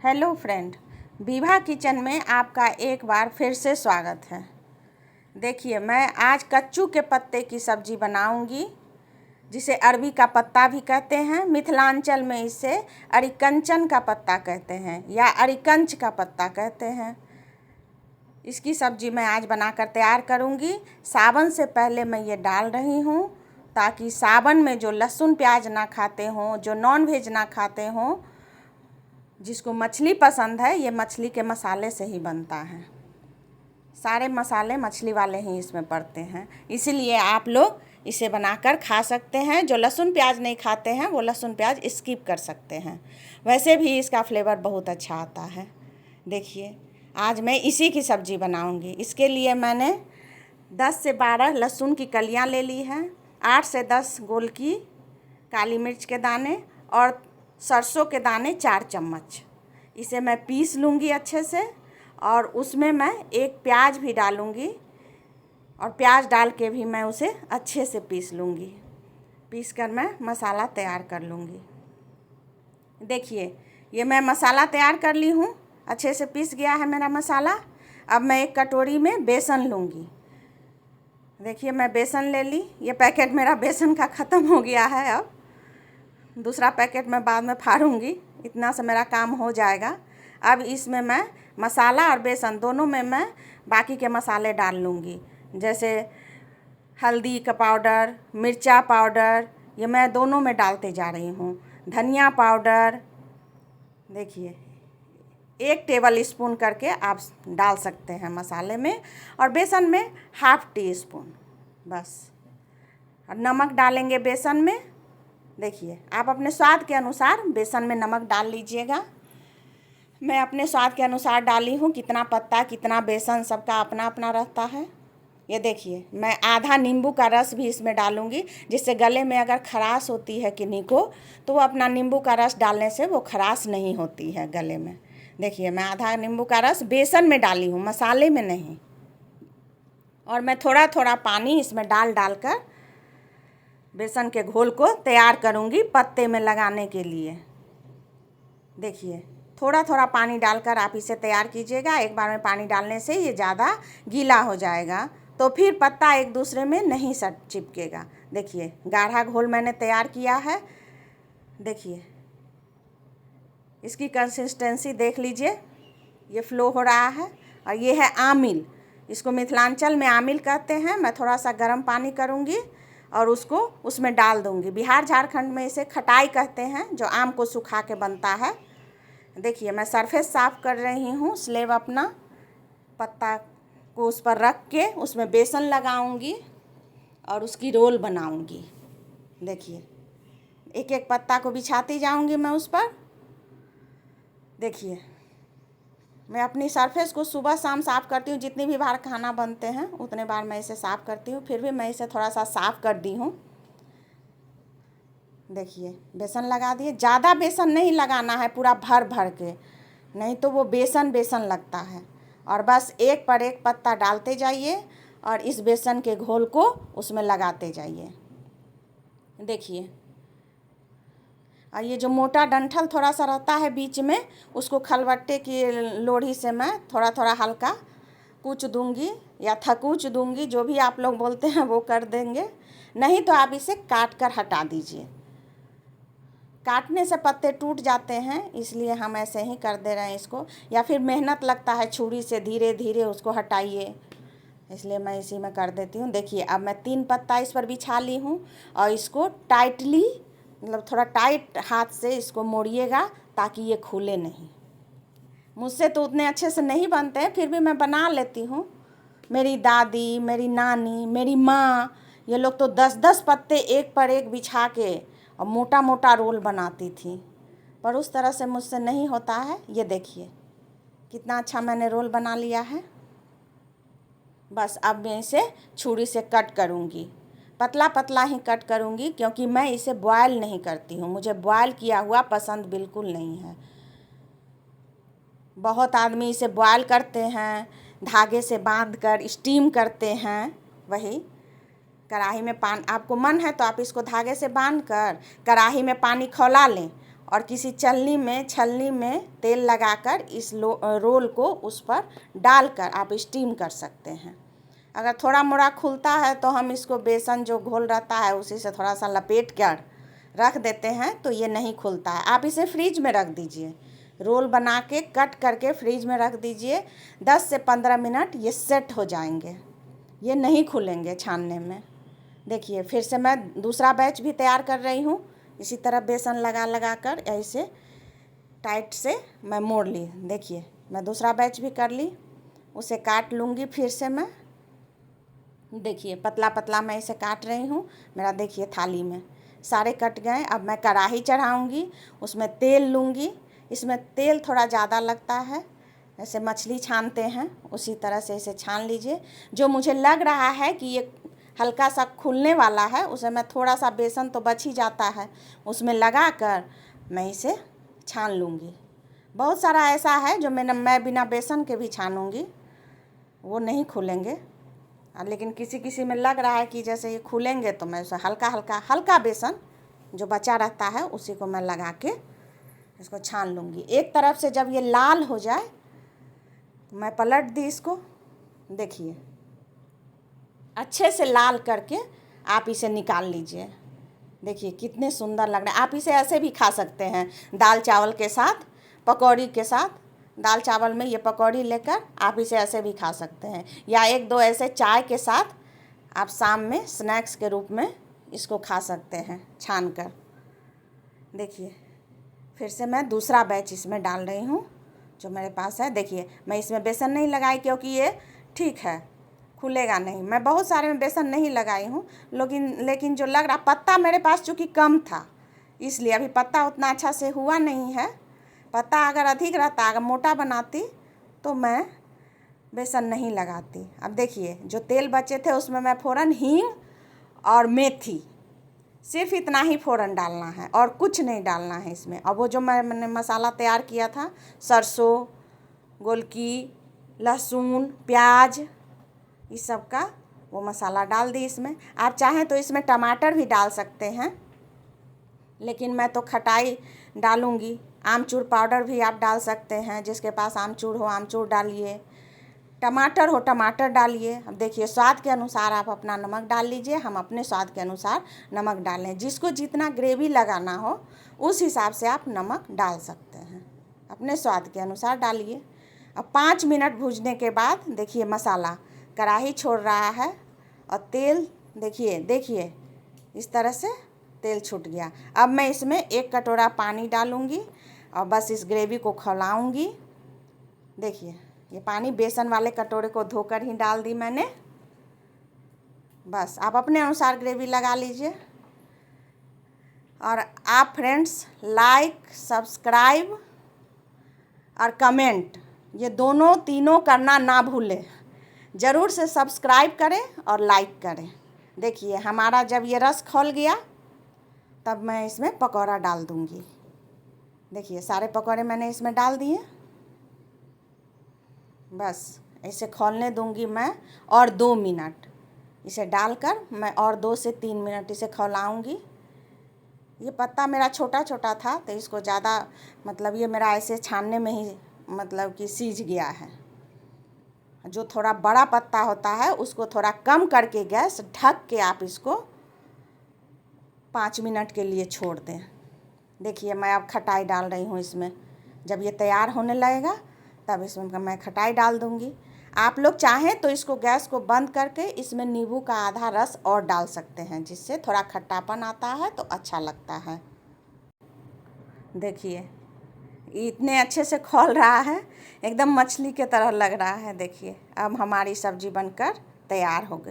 Hello friend, Vibha kitchen में आपका एक बार फिर से स्वागत है। देखिए, मैं आज कच्चू के पत्ते की सब्ज़ी बनाऊंगी, जिसे अरबी का पत्ता भी कहते हैं। मिथिलांचल में इसे अरिकंचन का पत्ता कहते हैं या अरिकंच का पत्ता कहते हैं। इसकी सब्ज़ी मैं आज बनाकर तैयार करूंगी। सावन से पहले मैं ये डाल रही हूँ ताकि सावन में जो लहसुन प्याज ना खाते हों, जो नॉन वेज ना खाते हों, जिसको मछली पसंद है, ये मछली के मसाले से ही बनता है। सारे मसाले मछली वाले ही इसमें पड़ते हैं, इसीलिए आप लोग इसे बनाकर खा सकते हैं। जो लहसुन प्याज नहीं खाते हैं वो लहसुन प्याज स्किप कर सकते हैं। वैसे भी इसका फ्लेवर बहुत अच्छा आता है। देखिए, आज मैं इसी की सब्ज़ी बनाऊंगी। इसके लिए मैंने 10 से 12 लहसुन की कलियां ले ली हैं, 8 से 10 गोल की काली मिर्च के दाने और सरसों के दाने 4 चम्मच। इसे मैं पीस लूँगी अच्छे से, और उसमें मैं एक प्याज भी डालूँगी और प्याज डाल के भी मैं उसे अच्छे से पीस लूँगी। पीस कर मैं मसाला तैयार कर लूँगी। देखिए, ये मैं मसाला तैयार कर ली हूँ, अच्छे से पीस गया है मेरा मसाला। अब मैं एक कटोरी में बेसन लूँगी। देखिए, मैं बेसन ले ली। ये पैकेट मेरा बेसन का ख़त्म हो गया है। अब दूसरा पैकेट मैं बाद में फाड़ूंगी, इतना से मेरा काम हो जाएगा। अब इसमें मैं मसाला और बेसन दोनों में मैं बाकी के मसाले डाल लूँगी, जैसे हल्दी का पाउडर, मिर्चा पाउडर, ये मैं दोनों में डालते जा रही हूँ। धनिया पाउडर, देखिए 1 टेबल स्पून करके आप डाल सकते हैं मसाले में, और बेसन में ½ टी स्पून बस। और नमक डालेंगे बेसन में। देखिए, आप अपने स्वाद के अनुसार बेसन में नमक डाल लीजिएगा। मैं अपने स्वाद के अनुसार डाली हूँ। कितना पत्ता, कितना बेसन, सबका अपना अपना रहता है। ये देखिए, मैं आधा नींबू का रस भी इसमें डालूँगी, जिससे गले में अगर खराश होती है किन्हीं को, तो वो अपना नींबू का रस डालने से वो खराश नहीं होती है गले में। देखिए, मैं आधा नींबू का रस बेसन में डाली हूँ, मसाले में नहीं। और मैं थोड़ा थोड़ा पानी इसमें डाल कर बेसन के घोल को तैयार करूँगी पत्ते में लगाने के लिए। देखिए, थोड़ा थोड़ा पानी डालकर आप इसे तैयार कीजिएगा। एक बार में पानी डालने से ये ज़्यादा गीला हो जाएगा, तो फिर पत्ता एक दूसरे में नहीं सट चिपकेगा। देखिए, गाढ़ा घोल मैंने तैयार किया है। देखिए, इसकी कंसिस्टेंसी देख लीजिए, ये फ्लो हो रहा है। और ये है आमिल, इसको मिथिलांचल में आमिल कहते हैं। मैं थोड़ा सा गर्म पानी करूँगी और उसको उसमें डाल दूँगी। बिहार झारखंड में इसे खटाई कहते हैं, जो आम को सुखा के बनता है। देखिए, मैं सरफेस साफ़ कर रही हूँ। स्लेब अपना पत्ता को उस पर रख के उसमें बेसन लगाऊंगी और उसकी रोल बनाऊंगी। देखिए, एक एक पत्ता को बिछाती जाऊंगी मैं उस पर। देखिए, मैं अपनी सरफेस को सुबह शाम साफ़ करती हूँ। जितनी भी बार खाना बनते हैं उतने बार मैं इसे साफ़ करती हूँ। फिर भी मैं इसे थोड़ा सा साफ़ कर दी हूँ। देखिए, बेसन लगा दिए। ज़्यादा बेसन नहीं लगाना है, पूरा भर भर के, नहीं तो वो बेसन बेसन लगता है। और बस एक पर एक पत्ता डालते जाइए और इस बेसन के घोल को उसमें लगाते जाइए। देखिए, और ये जो मोटा डंठल थोड़ा सा रहता है बीच में, उसको खलबट्टे की लोढ़ी से मैं थोड़ा थोड़ा हल्का कूच दूंगी या थकूच दूंगी, जो भी आप लोग बोलते हैं वो कर देंगे। नहीं तो आप इसे काट कर हटा दीजिए। काटने से पत्ते टूट जाते हैं, इसलिए हम ऐसे ही कर दे रहे हैं इसको। या फिर मेहनत लगता है छुरी से धीरे धीरे उसको हटाइए, इसलिए मैं इसी में कर देती हूँ। देखिए, अब मैं 3 पत्ता इस पर बिछा ली हूँ और इसको टाइटली, मतलब थोड़ा टाइट हाथ से इसको मोड़िएगा ताकि ये खुले नहीं। मुझसे तो उतने अच्छे से नहीं बनते हैं, फिर भी मैं बना लेती हूँ। मेरी दादी, मेरी नानी, मेरी माँ, ये लोग तो 10-10 पत्ते एक पर एक बिछा के और मोटा मोटा रोल बनाती थी, पर उस तरह से मुझसे नहीं होता है। ये देखिए, कितना अच्छा मैंने रोल बना लिया है। बस अब मैं इसे छुरी से कट करूँगी, पतला पतला ही कट करूँगी, क्योंकि मैं इसे बॉयल नहीं करती हूँ। मुझे बॉयल किया हुआ पसंद बिल्कुल नहीं है। बहुत आदमी इसे बॉयल करते हैं, धागे से बांध कर स्टीम करते हैं। वही कढ़ाई में आपको मन है तो आप इसको धागे से बांध कर कढ़ाई में पानी खौला लें और किसी छलनी में तेल लगाकर इस रोल को उस पर डालकर आप स्टीम कर सकते हैं। अगर थोड़ा मोड़ा खुलता है तो हम इसको बेसन जो घोल रहता है उसी से थोड़ा सा लपेट कर रख देते हैं, तो ये नहीं खुलता है। आप इसे फ्रिज में रख दीजिए, रोल बना के कट करके फ्रिज में रख दीजिए। 10 से 15 मिनट ये सेट हो जाएंगे, ये नहीं खुलेंगे छानने में। देखिए फिर से मैं दूसरा बैच भी तैयार कर रही हूँ। इसी तरह बेसन लगा कर ऐसे टाइट से मैं मोड़ ली। देखिए मैं दूसरा बैच भी कर ली, उसे काट लूँगी फिर से मैं। देखिए पतला पतला मैं इसे काट रही हूँ। मेरा देखिए थाली में सारे कट गए। अब मैं कढ़ाई चढ़ाऊँगी, उसमें तेल लूँगी। इसमें तेल थोड़ा ज़्यादा लगता है, जैसे मछली छानते हैं उसी तरह से इसे छान लीजिए। जो मुझे लग रहा है कि ये हल्का सा खुलने वाला है, उसे मैं थोड़ा सा बेसन तो बच ही जाता है, उसमें लगा कर मैं इसे छान लूँगी। बहुत सारा ऐसा है जो मैं बिना बेसन के भी छानूँगी, वो नहीं खुलेंगे। लेकिन किसी में लग रहा है कि जैसे ये खुलेंगे, तो मैं उसे हल्का बेसन जो बचा रहता है उसी को मैं लगा के इसको छान लूँगी। एक तरफ से जब ये लाल हो जाए मैं पलट दी इसको। देखिए अच्छे से लाल करके आप इसे निकाल लीजिए। देखिए कितने सुंदर लग रहे हैं। आप इसे ऐसे भी खा सकते हैं, दाल चावल के साथ, पकौड़ी के साथ। दाल चावल में ये पकौड़ी लेकर आप इसे ऐसे भी खा सकते हैं, या 1-2 ऐसे चाय के साथ आप शाम में स्नैक्स के रूप में इसको खा सकते हैं छान कर। देखिए फिर से मैं दूसरा बैच इसमें डाल रही हूँ जो मेरे पास है। देखिए मैं इसमें बेसन नहीं लगाई क्योंकि ये ठीक है, खुलेगा नहीं। मैं बहुत सारे में बेसन नहीं लगाई हूँ, लेकिन जो लग रहा, पत्ता मेरे पास चूँकि कम था इसलिए अभी पत्ता उतना अच्छा से हुआ नहीं है। पत्ता अगर अधिक रहता, अगर मोटा बनाती तो मैं बेसन नहीं लगाती। अब देखिए जो तेल बचे थे उसमें मैं फ़ौरन हींग और मेथी, सिर्फ इतना ही फ़ौरन डालना है और कुछ नहीं डालना है इसमें। और वो जो मैंने मसाला तैयार किया था, सरसों, गोलकी, लहसुन, प्याज, इस सब का वो मसाला डाल दी इसमें। आप चाहें तो इसमें टमाटर भी डाल सकते हैं, लेकिन मैं तो खटाई डालूँगी। आमचूर पाउडर भी आप डाल सकते हैं, जिसके पास आमचूर हो आमचूर डालिए, टमाटर हो टमाटर डालिए। अब देखिए स्वाद के अनुसार आप अपना नमक डाल लीजिए। हम अपने स्वाद के अनुसार नमक डालें। जिसको जितना ग्रेवी लगाना हो उस हिसाब से आप नमक डाल सकते हैं, अपने स्वाद के अनुसार डालिए। अब 5 मिनट भूनने के बाद देखिए मसाला कढ़ाई छोड़ रहा है और तेल देखिए इस तरह से तेल छूट गया। अब मैं इसमें 1 कटोरा पानी डालूँगी और बस इस ग्रेवी को खौलाऊँगी। देखिए ये पानी बेसन वाले कटोरे को धोकर ही डाल दी मैंने। बस आप अपने अनुसार ग्रेवी लगा लीजिए। और आप फ्रेंड्स लाइक, सब्सक्राइब और कमेंट ये तीनों करना ना भूलें। ज़रूर से सब्सक्राइब करें और लाइक करें। देखिए हमारा जब ये रस खौल गया तब मैं इसमें पकौड़ा डाल दूँगी। देखिए सारे पकौड़े मैंने इसमें डाल दिए। बस इसे खौलने दूँगी मैं और 2 मिनट। इसे डालकर मैं और 2 से 3 मिनट इसे खौलाऊँगी। ये पत्ता मेरा छोटा छोटा था तो इसको ज़्यादा ये मेरा ऐसे छानने में ही कि सीज गया है। जो थोड़ा बड़ा पत्ता होता है उसको थोड़ा कम करके गैस ढक के आप इसको 5 मिनट के लिए छोड़ दें। देखिए मैं अब खटाई डाल रही हूँ इसमें। जब ये तैयार होने लगेगा तब इसमें मैं खटाई डाल दूँगी। आप लोग चाहें तो इसको गैस को बंद करके इसमें नींबू का आधा रस और डाल सकते हैं, जिससे थोड़ा खट्टापन आता है तो अच्छा लगता है। देखिए इतने अच्छे से खौल रहा है, एकदम मछली के तरह लग रहा है। देखिए अब हमारी सब्ज़ी बनकर तैयार हो गई।